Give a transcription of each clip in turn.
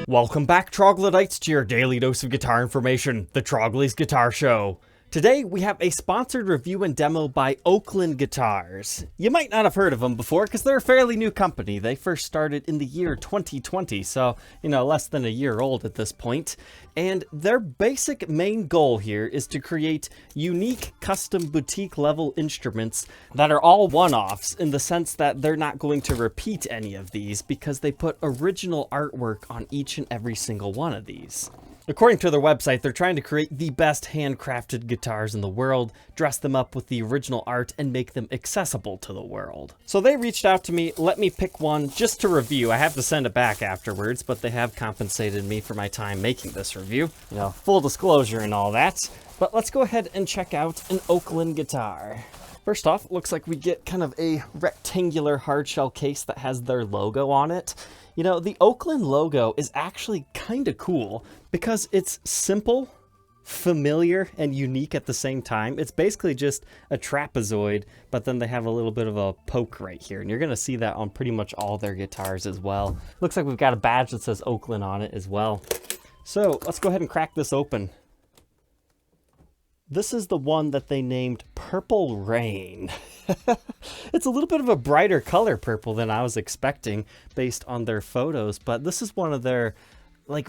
Welcome back, troglodytes, to your daily dose of guitar information, the Trogly's Guitar Show. Today, we have a sponsored review and demo by Oaklyn Guitars. You might not have heard of them before because they're a fairly new company. They first started in the year 2020, so, less than a year old at this point. And their basic main goal here is to create unique custom boutique level instruments that are all one-offs in the sense that they're not going to repeat any of these because they put original artwork on each and every single one of these. According to their website, they're trying to create the best handcrafted guitars in the world, dress them up with the original art, and make them accessible to the world. So they reached out to me, let me pick one just to review. I have to send it back afterwards, but they have compensated me for my time making this review. Full disclosure and all that. But let's go ahead and check out an Oaklyn guitar. First off, it looks like we get kind of a rectangular hardshell case that has their logo on it. The Oaklyn logo is actually kind of cool because it's simple, familiar, and unique at the same time. It's basically just a trapezoid, but then they have a little bit of a poke right here, and you're going to see that on pretty much all their guitars as well. Looks like we've got a badge that says Oaklyn on it as well. So let's go ahead and crack this open. This is the one that they named Purple Rain. It's a little bit of a brighter color purple than I was expecting based on their photos, but this is one of their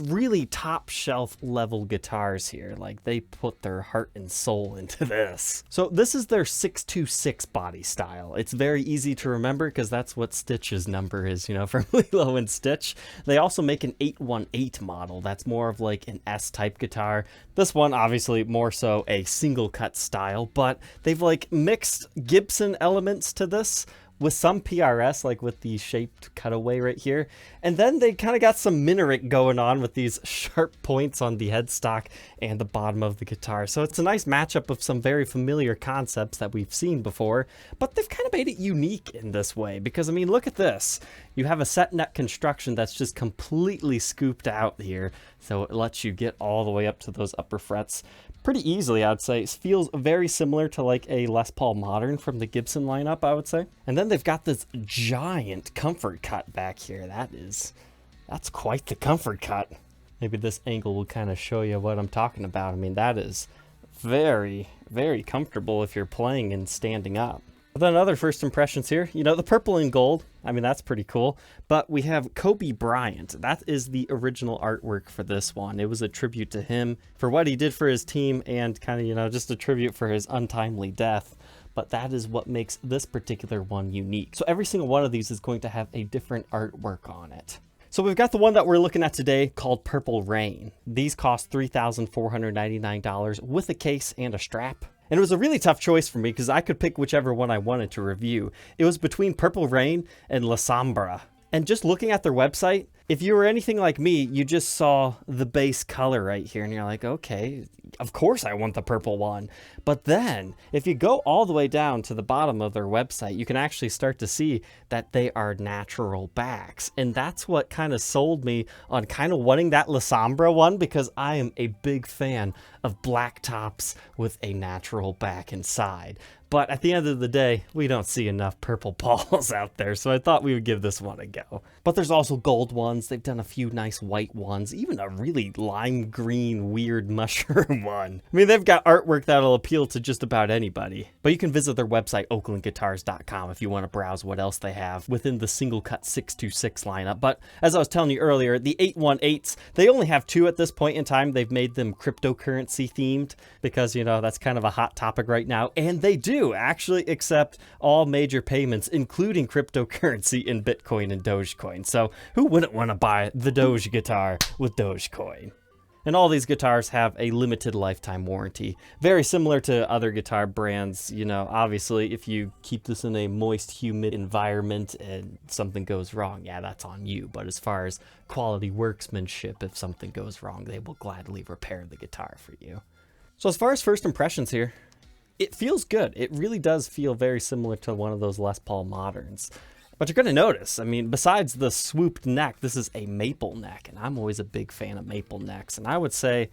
really top shelf level guitars here. They put their heart and soul into this. So this is their 626 body style. It's very easy to remember because that's what Stitch's number is, from Lilo and Stitch. They also make an 818 model. That's more of an S-type guitar. This one, obviously, more so a single cut style, but they've mixed Gibson elements to this with some PRS, with the shaped cutaway right here. And then they kind of got some Minerick going on with these sharp points on the headstock and the bottom of the guitar. So it's a nice matchup of some very familiar concepts that we've seen before, but they've kind of made it unique in this way because, look at this. You have a set neck construction that's just completely scooped out here, so it lets you get all the way up to those upper frets pretty easily, I'd say. It feels very similar to a Les Paul Modern from the Gibson lineup, I would say. And then they've got this giant comfort cut back here. That's quite the comfort cut. Maybe this angle will kind of show you what I'm talking about. That is very, very comfortable if you're playing and standing up. Then other first impressions here, the purple and gold, that's pretty cool. But we have Kobe Bryant. That is the original artwork for this one. It was a tribute to him for what he did for his team and kind of, just a tribute for his untimely death. But that is what makes this particular one unique. So every single one of these is going to have a different artwork on it. So we've got the one that we're looking at today called Purple Rain. These cost $3,499 with a case and a strap. And it was a really tough choice for me because I could pick whichever one I wanted to review. It was between Purple Rain and La Sombra. And just looking at their website, if you were anything like me, you just saw the base color right here and you're like, okay, of course I want the purple one. But then if you go all the way down to the bottom of their website, you can actually start to see that they are natural backs. And that's what kind of sold me on kind of wanting that La Sombra one because I am a big fan of black tops with a natural back inside. But at the end of the day, we don't see enough purple balls out there, so I thought we would give this one a go. But there's also gold ones. They've done a few nice white ones, even a really lime green weird mushroom one. They've got artwork that'll appeal to just about anybody. But you can visit their website, oaklandguitars.com, if you want to browse what else they have within the single cut 626 lineup. But as I was telling you earlier, the 818s, they only have two at this point in time. They've made them cryptocurrency themed because, that's kind of a hot topic right now. And they do actually accept all major payments, including cryptocurrency in Bitcoin and Dogecoin. So who wouldn't want to buy the Doge guitar with Dogecoin? And all these guitars have a limited lifetime warranty. Very similar to other guitar brands. Obviously, if you keep this in a moist, humid environment and something goes wrong, yeah, that's on you. But as far as quality workmanship, if something goes wrong, they will gladly repair the guitar for you. So as far as first impressions here, it feels good. It really does feel very similar to one of those Les Paul Moderns. But you're going to notice, besides the swooped neck, this is a maple neck, and I'm always a big fan of maple necks. And I would say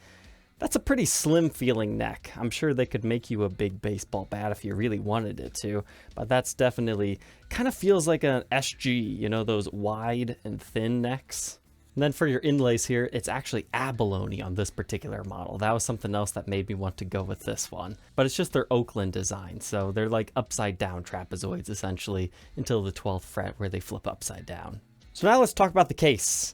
that's a pretty slim feeling neck. I'm sure they could make you a big baseball bat if you really wanted it to, but that's definitely kind of feels like an SG, those wide and thin necks. And then for your inlays here, it's actually abalone on this particular model. That was something else that made me want to go with this one. But it's just their Oaklyn design. So they're like upside down trapezoids essentially until the 12th fret where they flip upside down. So now let's talk about the case.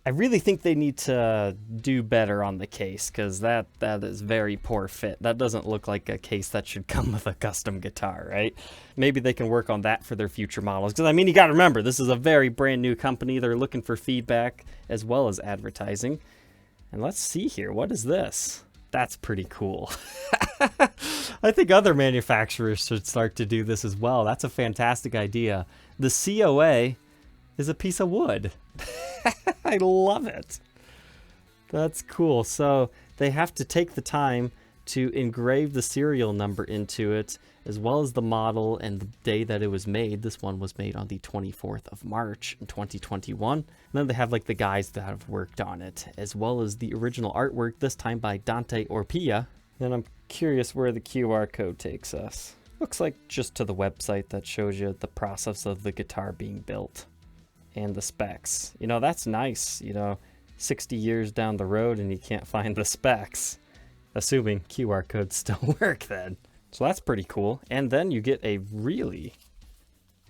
I really think they need to do better on the case because that is very poor fit. That doesn't look like a case that should come with a custom guitar, right? Maybe they can work on that for their future models. Because, I mean, you got to remember, this is a very brand new company. They're looking for feedback as well as advertising. And let's see here. What is this? That's pretty cool. I think other manufacturers should start to do this as well. That's a fantastic idea. The COA is a piece of wood. I love it. That's cool. So they have to take the time to engrave the serial number into it, as well as the model and the day that it was made. This one was made on the 24th of March in 2021. And then they have like the guys that have worked on it, as well as the original artwork, this time by Dante Orpia. And I'm curious where the QR code takes us. Looks like just to the website that shows you the process of the guitar being built. And the specs. You know, that's nice, 60 years down the road and you can't find the specs. Assuming QR codes still work then. So that's pretty cool. And then you get a really,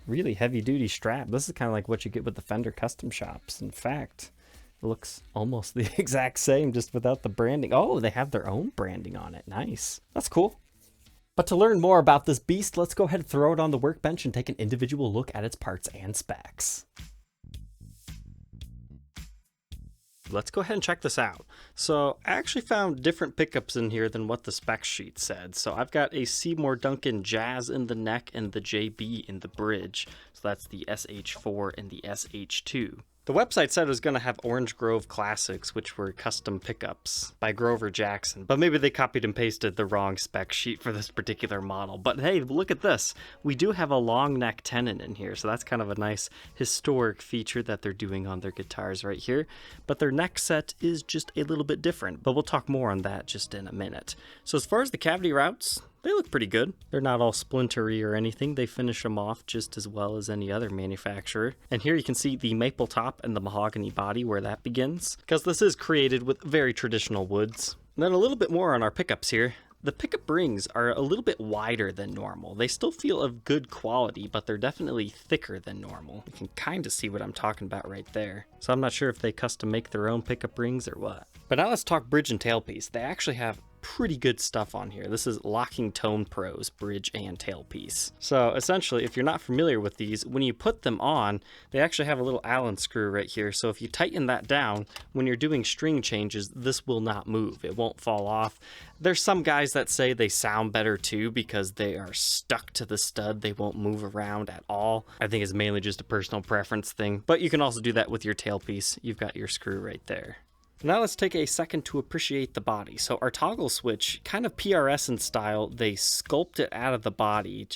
really heavy duty strap. This is kind of like what you get with the Fender custom shops. In fact, it looks almost the exact same, just without the branding. Oh, they have their own branding on it. Nice. That's cool. But to learn more about this beast, let's go ahead and throw it on the workbench and take an individual look at its parts and specs. Let's go ahead and check this out. So I actually found different pickups in here than what the spec sheet said. So I've got a Seymour Duncan Jazz in the neck and the JB in the bridge. So that's the SH4 and the SH2. The website said it was going to have Orange Grove Classics, which were custom pickups by Grover Jackson, but maybe they copied and pasted the wrong spec sheet for this particular model. But hey, look at this. We do have a long neck tenon in here, so that's kind of a nice historic feature that they're doing on their guitars right here. But their neck set is just a little bit different, but we'll talk more on that just in a minute. So as far as the cavity routes, they look pretty good. They're not all splintery or anything. They finish them off just as well as any other manufacturer. And here you can see the maple top and the mahogany body where that begins, because this is created with very traditional woods. And then a little bit more on our pickups here. The pickup rings are a little bit wider than normal. They still feel of good quality, but they're definitely thicker than normal. You can kind of see what I'm talking about right there. So I'm not sure if they custom make their own pickup rings or what. But now let's talk bridge and tailpiece. They actually have pretty good stuff on here. This is Locking Tone Pros bridge and tailpiece. So essentially, if you're not familiar with these, when you put them on, they actually have a little Allen screw right here. So if you tighten that down, when you're doing string changes, this will not move. It won't fall off. There's some guys that say they sound better too because they are stuck to the stud. They won't move around at all. I think it's mainly just a personal preference thing, but you can also do that with your tailpiece. You've got your screw right there. Now let's take a second to appreciate the body. So our toggle switch, kind of PRS in style, they sculpt it out of the body.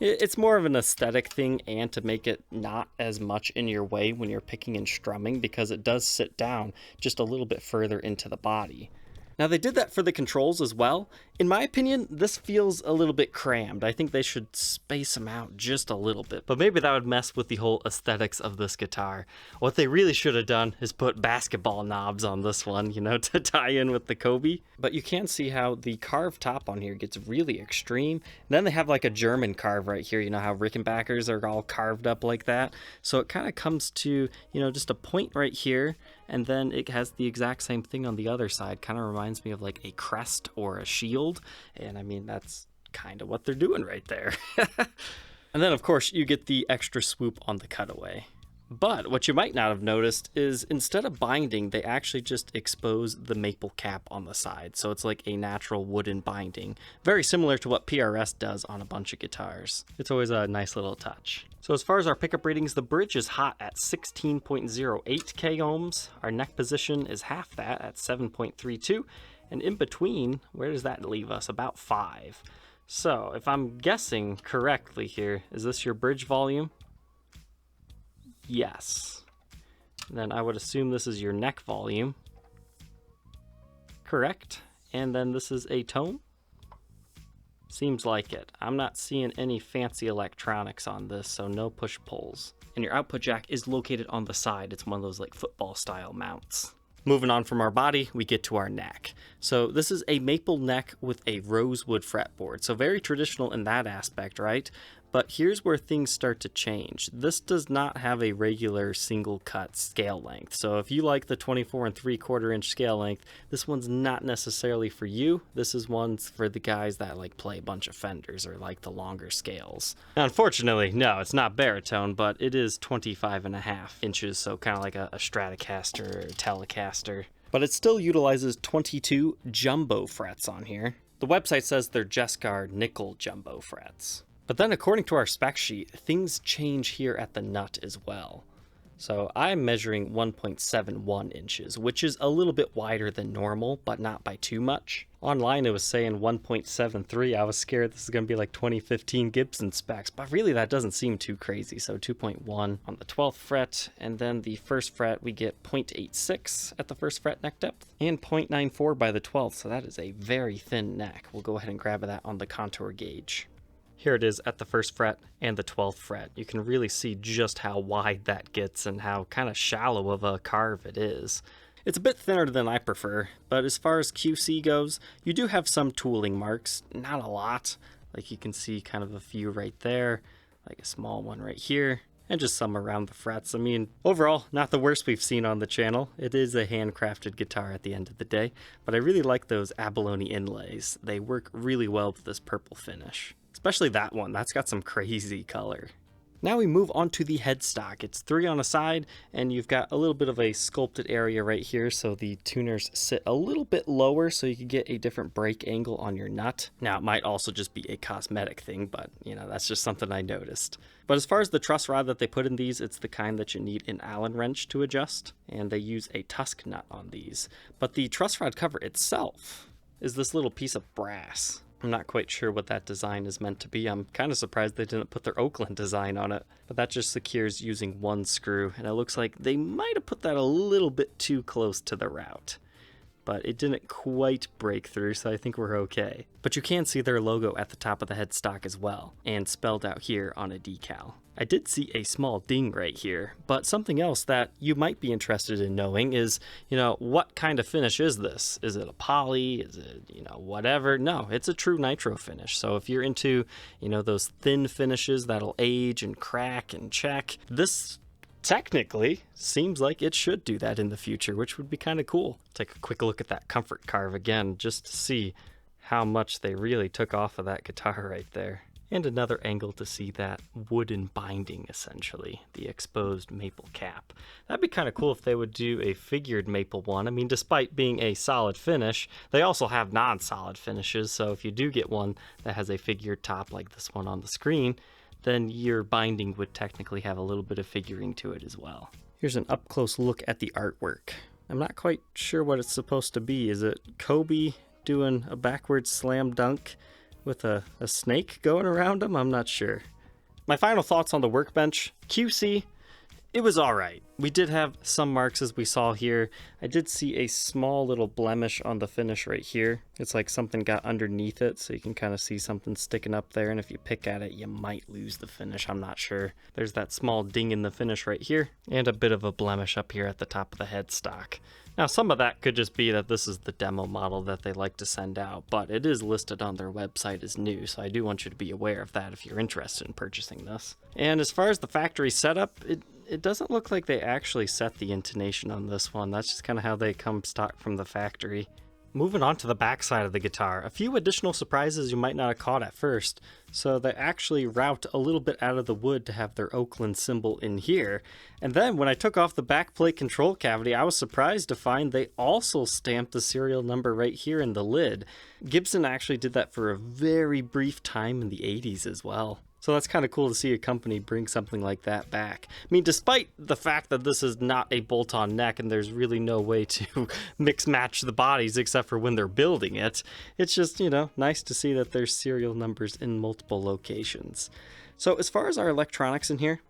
It's more of an aesthetic thing and to make it not as much in your way when you're picking and strumming, because it does sit down just a little bit further into the body. Now they did that for the controls as well. In my opinion, this feels a little bit crammed. I think they should space them out just a little bit, but maybe that would mess with the whole aesthetics of this guitar. What they really should have done is put basketball knobs on this one, to tie in with the Kobe. But you can see how the carved top on here gets really extreme. And then they have like a German carve right here, how Rickenbackers are all carved up like that. So it kind of comes to, just a point right here, and then it has the exact same thing on the other side. Kind of reminds me of like a crest or a shield. And I mean, that's kind of what they're doing right there. And then of course you get the extra swoop on the cutaway. But what you might not have noticed is instead of binding, they actually just expose the maple cap on the side. So it's like a natural wooden binding, very similar to what PRS does on a bunch of guitars. It's always a nice little touch. So as far as our pickup ratings, the bridge is hot at 16.08 K ohms. Our neck position is half that at 7.32. And in between, where does that leave us? About 5. So if I'm guessing correctly here, is this your bridge volume? Yes. Then I would assume this is your neck volume. Correct. And then this is a tone. Seems like it. I'm not seeing any fancy electronics on this, so no push-pulls. And your output jack is located on the side. It's one of those like football style mounts. Moving on from our body, we get to our neck. So this is a maple neck with a rosewood fretboard. So very traditional in that aspect, right? But here's where things start to change. This does not have a regular single cut scale length. So if you like the 24 3/4 inch scale length, this one's not necessarily for you. This is one for the guys that like play a bunch of Fenders or like the longer scales. Now, unfortunately, no, it's not baritone, but it is 25.5 inches. So kind of like a Stratocaster or a Telecaster. But it still utilizes 22 jumbo frets on here. The website says they're Jescar nickel jumbo frets. But then according to our spec sheet, things change here at the nut as well. So I'm measuring 1.71 inches, which is a little bit wider than normal, but not by too much. Online it was saying 1.73. I was scared this is going to be like 2015 Gibson specs, but really that doesn't seem too crazy. So 2.1 on the 12th fret, and then the first fret we get 0.86 at the first fret neck depth, and 0.94 by the 12th, so that is a very thin neck. We'll go ahead and grab that on the contour gauge. Here it is at the first fret and the 12th fret. You can really see just how wide that gets and how kind of shallow of a carve it is. It's a bit thinner than I prefer, but as far as QC goes, you do have some tooling marks, not a lot. Like you can see kind of a few right there, like a small one right here, and just some around the frets. I mean, overall, not the worst we've seen on the channel. It is a handcrafted guitar at the end of the day, but I really like those abalone inlays. They work really well with this purple finish. Especially that one, that's got some crazy color. Now we move on to the headstock. It's 3 on a side, and you've got a little bit of a sculpted area right here, so the tuners sit a little bit lower so you can get a different break angle on your nut. Now it might also just be a cosmetic thing, but you know, that's just something I noticed. But as far as the truss rod that they put in these, it's the kind that you need an Allen wrench to adjust, and they use a tusk nut on these. But the truss rod cover itself is this little piece of brass. I'm not quite sure what that design is meant to be. I'm kind of surprised they didn't put their Oaklyn design on it. But that just secures using one screw, and it looks like they might have put that a little bit too close to the route. But it didn't quite break through, so I think we're okay. But you can see their logo at the top of the headstock as well, and spelled out here on a decal. I did see a small ding right here, but something else that you might be interested in knowing is, you know, what kind of finish is this? Is it a poly? Is it, you know, whatever? No, it's a true nitro finish. So if you're into, you know, those thin finishes that'll age and crack and check, this technically seems like it should do that in the future, which would be kind of cool. Take a quick look at that comfort carve again, just to see how much they really took off of that guitar right there. And another angle to see that wooden binding, essentially, the exposed maple cap. That'd be kind of cool if they would do a figured maple one. I mean, despite being a solid finish, they also have non-solid finishes, so if you do get one that has a figured top like this one on the screen, then your binding would technically have a little bit of figuring to it as well. Here's an up-close look at the artwork. I'm not quite sure what it's supposed to be. Is it Kobe doing a backwards slam dunk with a snake going around him? I'm not sure. My final thoughts on the workbench. QC, it was alright. We did have some marks as we saw here. I did see a small little blemish on the finish right here. It's like something got underneath it, so you can kind of see something sticking up there, and if you pick at it, you might lose the finish. I'm not sure. There's that small ding in the finish right here, and a bit of a blemish up here at the top of the headstock. Now, some of that could just be that this is the demo model that they like to send out, but it is listed on their website as new, so I do want you to be aware of that if you're interested in purchasing this. And as far as the factory setup, it doesn't look like they actually set the intonation on this one. That's just kind of how they come stock from the factory. Moving on to the back side of the guitar, a few additional surprises you might not have caught at first. So they actually route a little bit out of the wood to have their Oaklyn symbol in here. And then when I took off the backplate control cavity, I was surprised to find they also stamped the serial number right here in the lid. Gibson actually did that for a very brief time in the 80s as well. So that's kind of cool to see a company bring something like that back. I mean, despite the fact that this is not a bolt-on neck and there's really no way to mix match the bodies except for when they're building it, it's just, you know, nice to see that there's serial numbers in multiple locations. So as far as our electronics in here,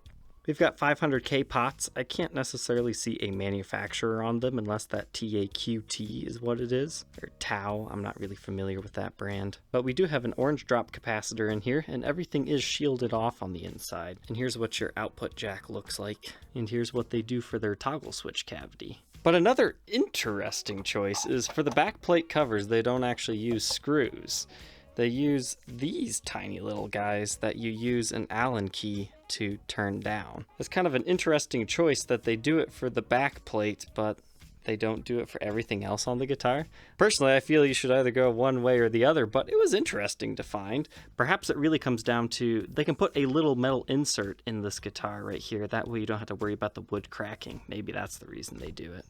We've got 500K pots. I can't necessarily see a manufacturer on them unless that TAQT is what it is, or Tau. I'm not really familiar with that brand. But we do have an orange drop capacitor in here, and everything is shielded off on the inside. And here's what your output jack looks like. And here's what they do for their toggle switch cavity. But another interesting choice is for the back plate covers, they don't actually use screws. They use these tiny little guys that you use an Allen key to turn down. It's kind of an interesting choice that they do it for the back plate, but they don't do it for everything else on the guitar. Personally, I feel you should either go one way or the other, but it was interesting to find. Perhaps it really comes down to they can put a little metal insert in this guitar right here. That way you don't have to worry about the wood cracking. Maybe that's the reason they do it.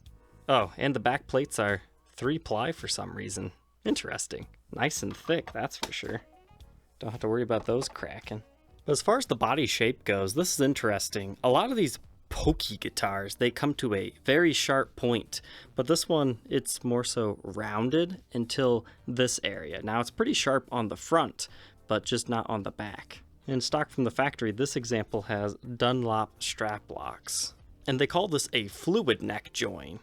Oh, and the back plates are 3-ply for some reason. Interesting. Nice and thick, that's for sure. Don't have to worry about those cracking. But as far as the body shape goes, this is interesting. A lot of these pokey guitars, they come to a very sharp point, but this one, it's more so rounded until this area. Now it's pretty sharp on the front, but just not on the back. In stock from the factory, this example has Dunlop strap locks. And they call this a fluid neck join.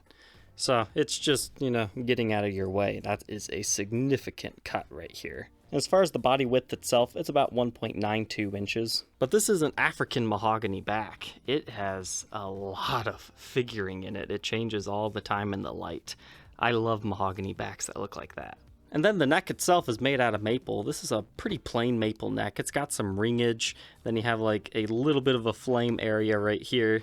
So it's just, you know, getting out of your way. That is a significant cut right here. As far as the body width itself, it's about 1.92 inches. But this is an African mahogany back. It has a lot of figuring in it. It changes all the time in the light. I love mahogany backs that look like that. And then the neck itself is made out of maple. This is a pretty plain maple neck. It's got some ringage. Then you have like a little bit of a flame area right here.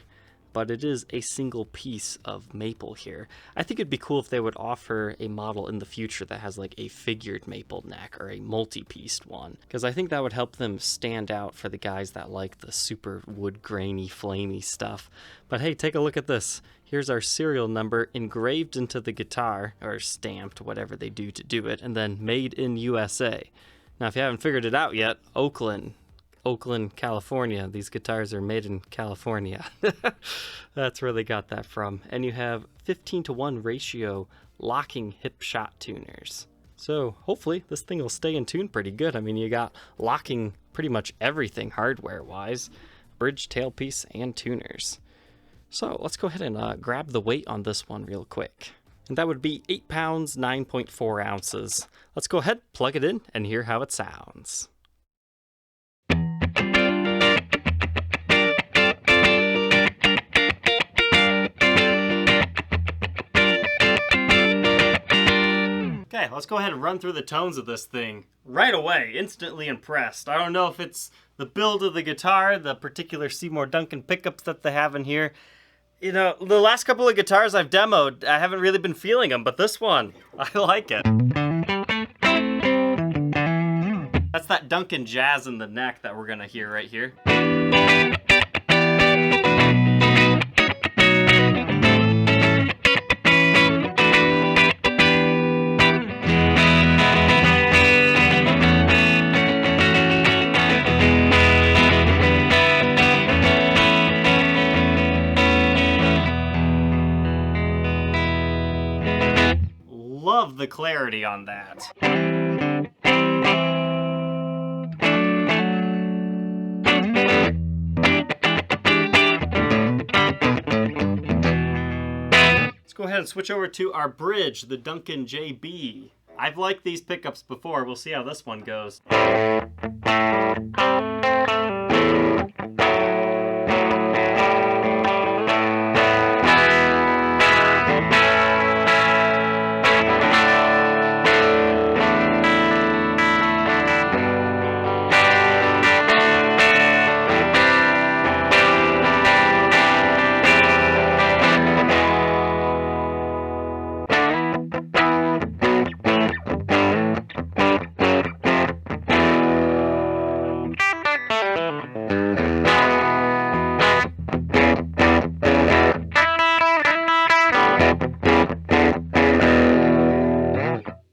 But it is a single piece of maple here. I think it'd be cool if they would offer a model in the future that has like a figured maple neck or a multi-pieced one, because I think that would help them stand out for the guys that like the super wood grainy, flamey stuff. But hey, take a look at this. Here's our serial number engraved into the guitar, or stamped, whatever they do to do it, and then made in USA. Now, if you haven't figured it out yet, Oaklyn, California. These guitars are made in California. That's where they got that from. And you have 15:1 ratio locking hip shot tuners. So hopefully this thing will stay in tune pretty good. I mean, you got locking pretty much everything hardware-wise. Bridge, tailpiece, and tuners. So let's go ahead and grab the weight on this one real quick. And that would be 8 pounds, 9.4 ounces. Let's go ahead, plug it in, and hear how it sounds. Okay, let's go ahead and run through the tones of this thing. Right away, instantly impressed. I don't know if it's the build of the guitar, the particular Seymour Duncan pickups that they have in here. You know, the last couple of guitars I've demoed, I haven't really been feeling them, but this one, I like it. That's that Duncan jazz in the neck that we're gonna hear right here. Love the clarity on that. Let's go ahead and switch over to our bridge, the Duncan JB. I've liked these pickups before. We'll see how this one goes.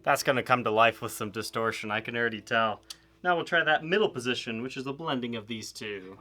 That's going to come to life with some distortion, I can already tell. Now we'll try that middle position, which is a blending of these two.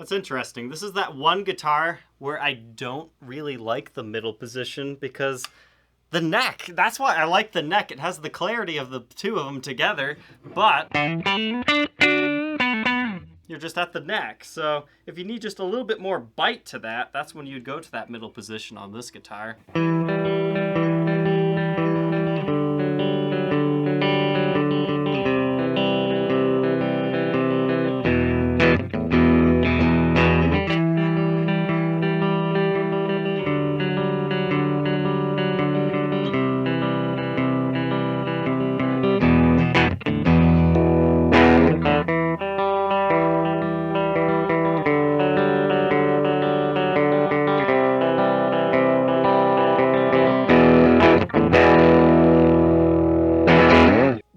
That's interesting. This is that one guitar where I don't really like the middle position because the neck, that's why I like the neck. It has the clarity of the two of them together, but you're just at the neck. So if you need just a little bit more bite to that, that's when you'd go to that middle position on this guitar.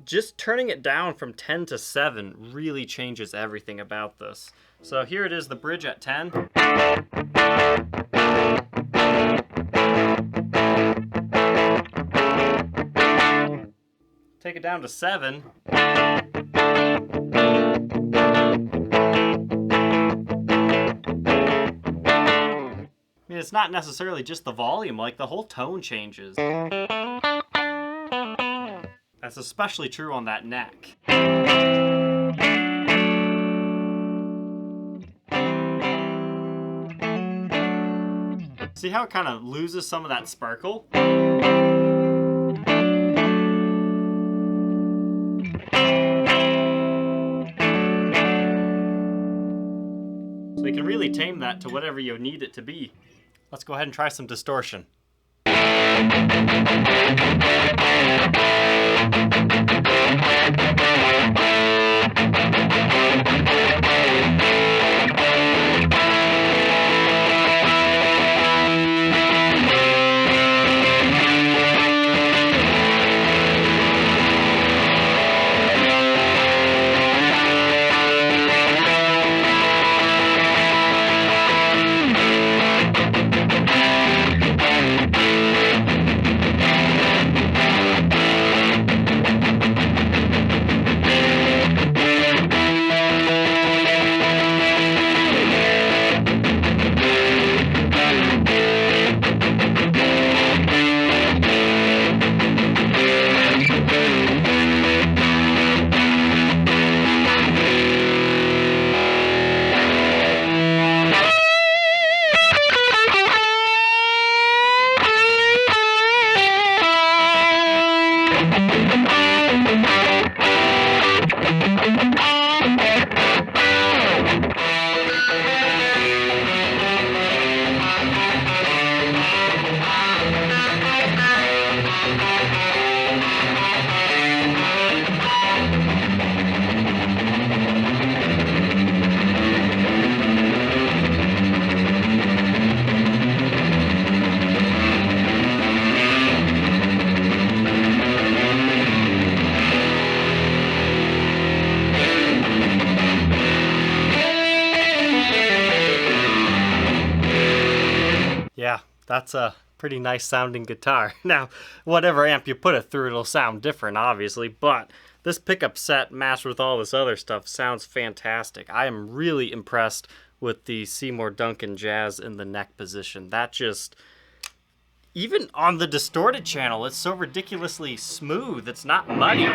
Just turning it down from 10 to 7 really changes everything about this. So here it is, the bridge at 10. Take it down to 7. I mean, it's not necessarily just the volume, like the whole tone changes. That's especially true on that neck. See how it kind of loses some of that sparkle? So you can really tame that to whatever you need it to be. Let's go ahead and try some distortion. Yeah, that's a pretty nice sounding guitar. Now, whatever amp you put it through, it'll sound different, obviously, but this pickup set matched with all this other stuff sounds fantastic. I am really impressed with the Seymour Duncan Jazz in the neck position. That just, even on the distorted channel, it's so ridiculously smooth. It's not muddy.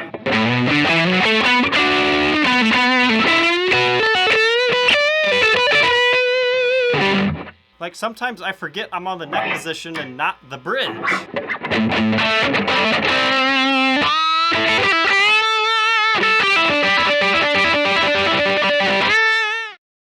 Like, sometimes I forget I'm on the neck position and not the bridge.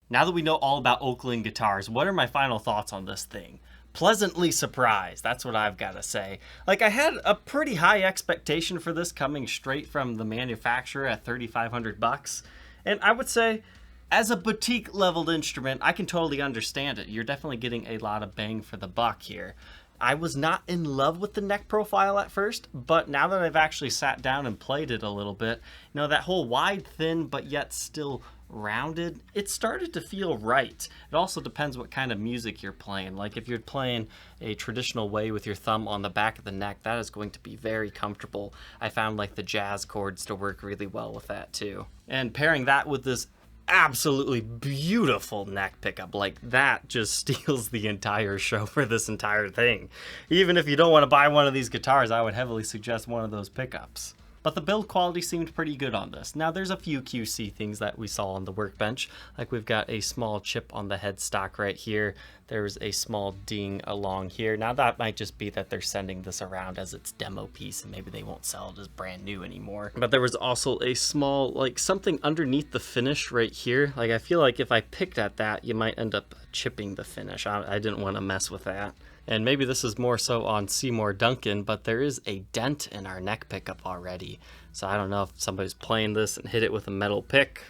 Now that we know all about Oaklyn guitars, what are my final thoughts on this thing? Pleasantly surprised, that's what I've got to say. Like, I had a pretty high expectation for this coming straight from the manufacturer at $3,500. And I would say, as a boutique leveled instrument, I can totally understand it. You're definitely getting a lot of bang for the buck here. I was not in love with the neck profile at first, but now that I've actually sat down and played it a little bit, you know, that whole wide, thin, but yet still rounded, it started to feel right. It also depends what kind of music you're playing. Like if you're playing a traditional way with your thumb on the back of the neck, that is going to be very comfortable. I found like the jazz chords to work really well with that too. And pairing that with this absolutely beautiful neck pickup. Like, that just steals the entire show for this entire thing. Even if you don't want to buy one of these guitars, I would heavily suggest one of those pickups. But the build quality seemed pretty good on this. Now, there's a few QC things that we saw on the workbench. Like, we've got a small chip on the headstock right here. There's a small ding along here. Now, that might just be that they're sending this around as its demo piece, and maybe they won't sell it as brand new anymore. But there was also a small, like, something underneath the finish right here. Like, I feel like if I picked at that, you might end up chipping the finish. I didn't want to mess with that. And maybe this is more so on Seymour Duncan, but there is a dent in our neck pickup already. So I don't know if somebody's playing this and hit it with a metal pick.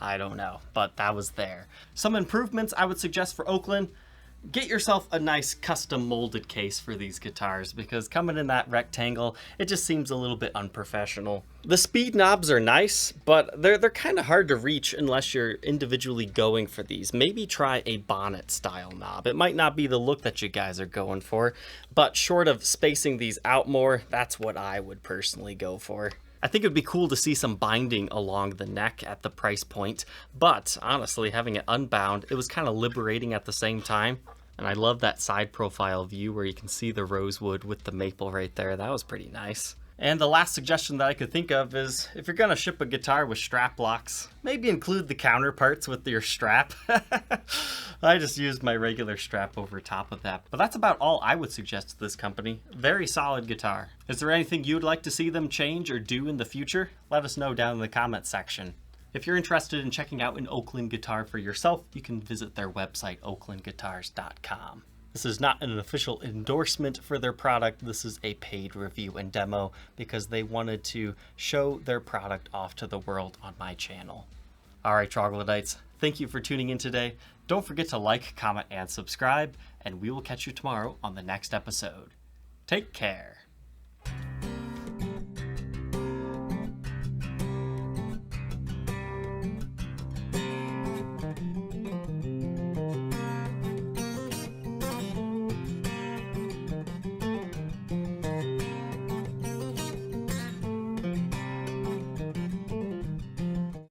I don't know, but that was there. Some improvements I would suggest for Oaklyn. Get yourself a nice custom molded case for these guitars, because coming in that rectangle, it just seems a little bit unprofessional. The speed knobs are nice, but they're kind of hard to reach unless you're individually going for these. Maybe try a bonnet style knob. It might not be the look that you guys are going for, but short of spacing these out more, that's what I would personally go for. I think it would be cool to see some binding along the neck at the price point, but honestly, having it unbound, it was kind of liberating at the same time. And I love that side profile view where you can see the rosewood with the maple right there. That was pretty nice. And the last suggestion that I could think of is, if you're gonna ship a guitar with strap locks, maybe include the counterparts with your strap. I just used my regular strap over top of that. But that's about all I would suggest to this company. Very solid guitar. Is there anything you'd like to see them change or do in the future? Let us know down in the comment section. If you're interested in checking out an Oaklyn guitar for yourself, you can visit their website, oaklynguitars.com. This is not an official endorsement for their product. This is a paid review and demo because they wanted to show their product off to the world on my channel. All right, troglodytes, thank you for tuning in today. Don't forget to like, comment, and subscribe, and we will catch you tomorrow on the next episode. Take care.